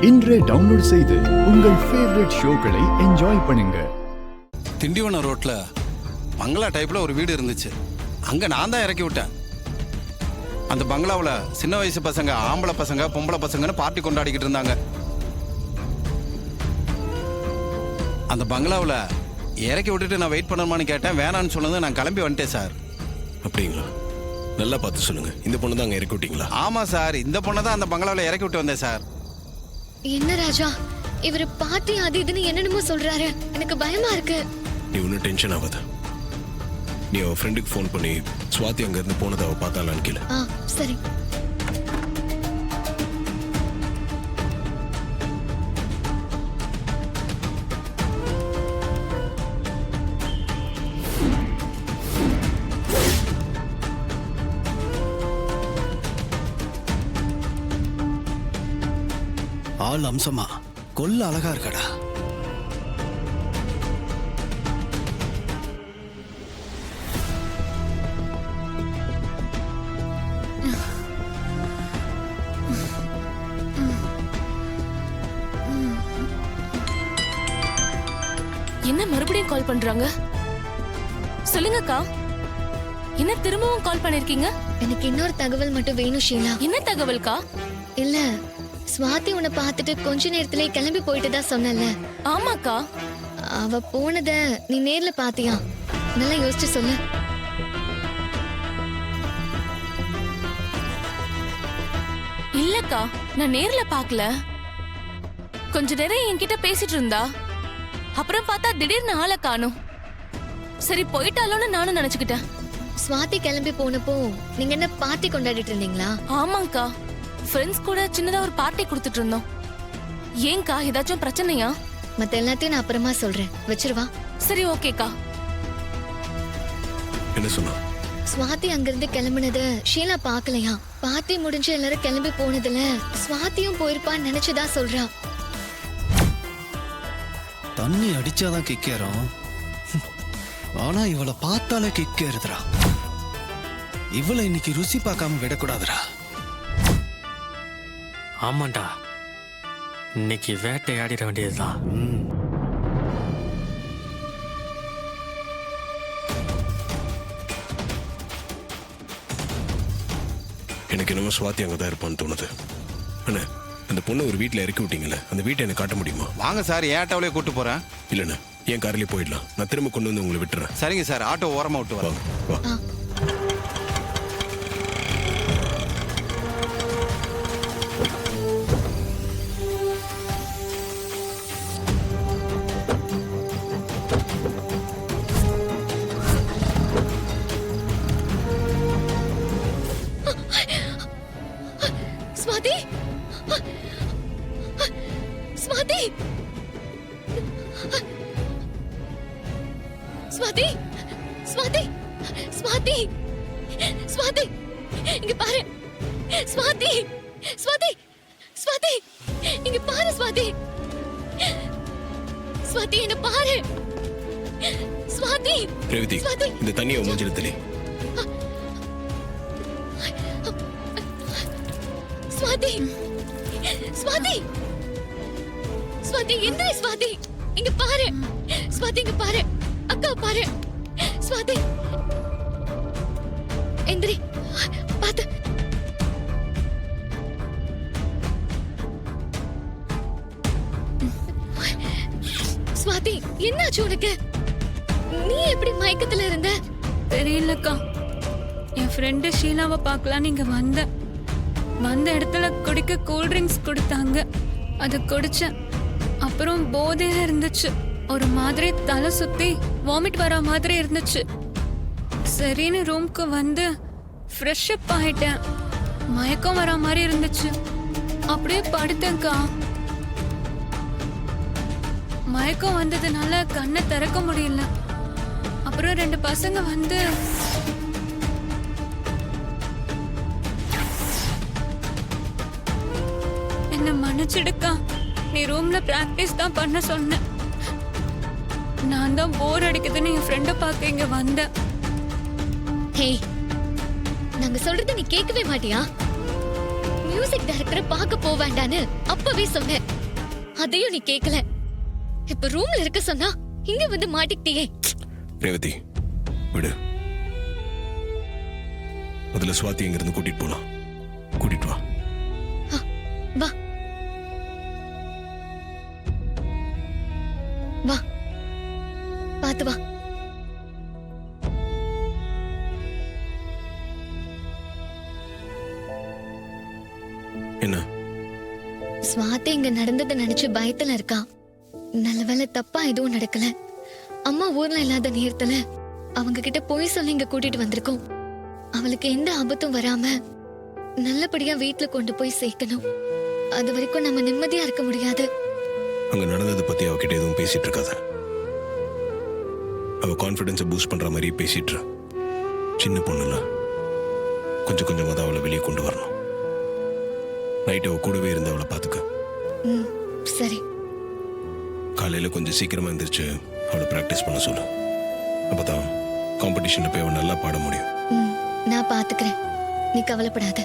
இன்றே டவுன்லோட் செய்து உங்கள் ஃபேவரட் ஷோக்களை என்ஜாய் பண்ணுங்க. திண்டிவனம் ரோட்ல பங்களா டைப்ல ஒரு வீடு இருந்துச்சு. அங்க நான் தான் இறக்கி விட்டேன். அந்த பங்களாவில் சின்ன வயசு பசங்க, ஆம்பளை பசங்க, பொம்பளை பசங்கன்னு பார்ட்டி கொண்டாடிக்கிட்டு இருந்தாங்க. அந்த பங்களாவில் இறக்கி விட்டுட்டு நான் வெயிட் பண்ணணுமான்னு கேட்டேன். வேணான்னு சொன்னது நான் கிளம்பி வந்துட்டேன் சார். அப்படிங்களா? நல்லா பார்த்து சொல்லுங்க. இந்த பொண்ணு தான் அங்கே இறக்கி விட்டீங்களா? ஆமா சார், இந்த பொண்ணை தான் அந்த பங்களாவில் இறக்கி விட்டு வந்தேன் சார். என்ன ராஜா, இவரு பார்ட்டி அது இதுன்னு என்னென்னமோ சொல்றாரு. எனக்கு பயமா இருக்கு. நீ ஒன்றும் டென்ஷன் ஆகாத. நீ அவ ஃப்ரெண்டுக்கு ஃபோன் பண்ணி சுவாதி அங்க இருந்து போனதை அவ பார்த்தாலான்னு கேளு. சரி. ஆள் அம்சமா கொல்ல அழகா இருக்கடா. என்ன மறுபடியும் கால் பண்றாங்க? சொல்லுங்கக்கா, என்ன திரும்பவும் கால் பண்ணிருக்கீங்க? எனக்கு இன்னொரு தகவல் மட்டும் வேணும் ஷீலா. என்ன தகவல்கா? இல்ல, ஸ்வாதி உன்னை பார்த்துட்டு கொஞ்ச நேரத்திலே கிளம்பி போயிட்டுதான் சொன்னல. ஆமாக்கா. அவ போனத நீ நேர்ல பாத்தியா? நல்லா யோசிச்சு சொல்லு. இல்லக்கா, நான் நேர்ல பாக்கல. கொஞ்ச நேரம் என்கிட்ட பேசிட்டு இருந்தா, அப்புறம் பார்த்தா திடீர்னு ஆளை காணோம். சரி போயிட்டாலோன்னு நானும் நினைச்சுக்கிட்டேன். ஸ்வாதி கிளம்பி போனப்போ நீங்க என்ன பார்ட்டி கொண்டாடிட்டு இருந்தீங்களா? ஆமாங்கா, ஃப்ரெண்ட்ஸ் கூட சின்னதா ஒரு பார்ட்டி கொடுத்துட்டு இருந்தோம். ஏங்கா, ஏதாச்சும் பிரச்சனையா? மத்த எல்லாத்தையும் நான் அப்புறமா சொல்றேன், வச்சிருவா. சரி ஓகேக்கா. என்ன சொன்னா? ஸ்வாதி அங்கிருந்து கிளம்புனது ஷீலா பாக்கலையா. பார்ட்டி முடிஞ்சு எல்லாரும் கிளம்பி போனதுல ஸ்வாதியும் போயிருப்பான்னு நினைச்சுதா சொல்றா. தண்ணி அடிச்சாதான் கிக்கேறோம். ஆனா இவளை பார்த்தாலே கிக்கேறுதுடா. இவளை இன்னைக்கு ருசி பார்க்காம விடக்கூடாதுடா. ஆமாண்டா, இன்னைக்கு வேட்டையாடிட வேண்டியதுதான். எனக்கு என்னமோ சுவாதி அங்கே தான் இருப்பான்னு தோணுது. அண்ணே, அந்த பொண்ணை ஒரு வீட்டில் இறக்கி விட்டீங்களே, அந்த வீட்டை எனக்கு காட்ட முடியுமா? வாங்க சார், என் ஆட்டோவிலே கூட்டு போறேன். இல்லைண்ணே, என் கார்லேயே போயிடலாம். நான் திரும்ப கொண்டு வந்து உங்களை விட்டுறேன். சரிங்க சார், ஆட்டோ ஓரமா விட்டு வரேன். வா. ஸ்வாதி, ஸ்வாதி, ஸ்வாதி, ஸ்வாதி, ஸ்வாதி, ஸ்வாதி, இங்க பாரு. ஸ்வாதி, ஸ்வாதி, ஸ்வாதி, இங்க பாரு. ஸ்வாதி, ஸ்வாதி, என்ன பாரு. ஸ்வாதி, ரேவதி, ஸ்வாதி, இந்த தண்ணியை மூஞ்சிடத்திலே. ஸ்வாதி, ஸ்வாதி, ஸ்வாதி, என்ன ஸ்வாதி, இங்க பாரு. ஸ்வாதி, இங்க பாரு. அக்கா பாரு. ஸ்வாதி, எந்திரி, பாத்து. ஸ்வாதி, என்னாச்சு உனக்கு? நீ எப்படி மயக்கத்துல இருந்த? தெரியலக்கா, என் ஃப்ரெண்டு ஷீலாவை பார்க்கலாம் நீங்க வந்த இடத்துல குடிக்க கூல் ட்ரிங்க்ஸ் கொடுத்தாங்க. அதை குடிச்சேன். அப்புறம் போதையா இருந்துச்சு. ஒரு மாதிரி தலை சுத்தி வாமிட் வர மாதிரி இருந்துச்சு. சரின்னு ரூம்க்கு வந்து ஃப்ரெஷ் அப் ஆயிட்டேன். மயக்கம் வர மாதிரி இருந்துச்சு. அப்படியே படுத்தேன்க்கா. மயக்கம் வந்ததுனால கண்ணை திறக்க முடியல. அப்புறம் 2 பசங்க வந்து என்ன மன்னிச்சிடுக்கா. நீ ரூம்ல பிராக்டிஸ் தான் பண்ண சொன்ன. நான் தான் போர் அடிக்குதுன்னு என் ஃப்ரெண்ட பார்க்க இங்க வந்தேன். ஹே, நாங்க சொல்றது நீ கேட்கவே மாட்டியா? மியூசிக் டைரக்டரை பார்க்க போவேண்டான்னு அப்பவே சொன்னேன். அதையும் நீ கேட்கல. இப்ப ரூம்ல இருக்க சொன்னா இங்க வந்து மாட்டிக்கிட்டியே. ரேவதி விடு. முதல்ல சுவாதி இங்கிருந்து கூட்டிட்டு போலாம். கூட்டிட்டு வா. வா வா, பாத்து வா. என்ன? ஸ்வாதி இங்க நடந்ததை நினைச்சு பயத்துல இருக்கா. நல்ல வேளை தப்பா எதுவும் நடக்கல. அம்மா ஊர்ல இல்லாத நேரத்துல அவங்க கிட்ட போய் சொல்லி இங்க கூட்டிட்டு வந்திருக்கோம். அவளுக்கு எந்த ஆபத்தும் வராம நல்லபடியா வீட்டுல கொண்டு போய் சேர்க்கணும். அது வரைக்கும் நம்ம நிம்மதியா இருக்க முடியாது. அங்க நடந்ததை பத்தி அவகிட்ட எதுவும் பேசிட்டு இருக்காத. அவ கான்ஃபிடன்ஸை பூஸ்ட் பண்ற மாதிரி பேசிட்டு இரு. சின்ன பொண்ணுல கொஞ்சம் கொஞ்சமா தான் அவளை வெளியே கொண்டு வரணும். நைட் அவ கூடவே இருந்து அவளை பாத்துக்க. சரி. காலையில கொஞ்சம் சீக்கிரமா எந்திரிச்சு அவளை பிராக்டிஸ் பண்ண சொல்லு. அப்பதான் காம்படிஷன்ல போய் அவன் நல்லா பாட முடியும். நான் பாத்துக்கிறேன், நீ கவலைப்படாத.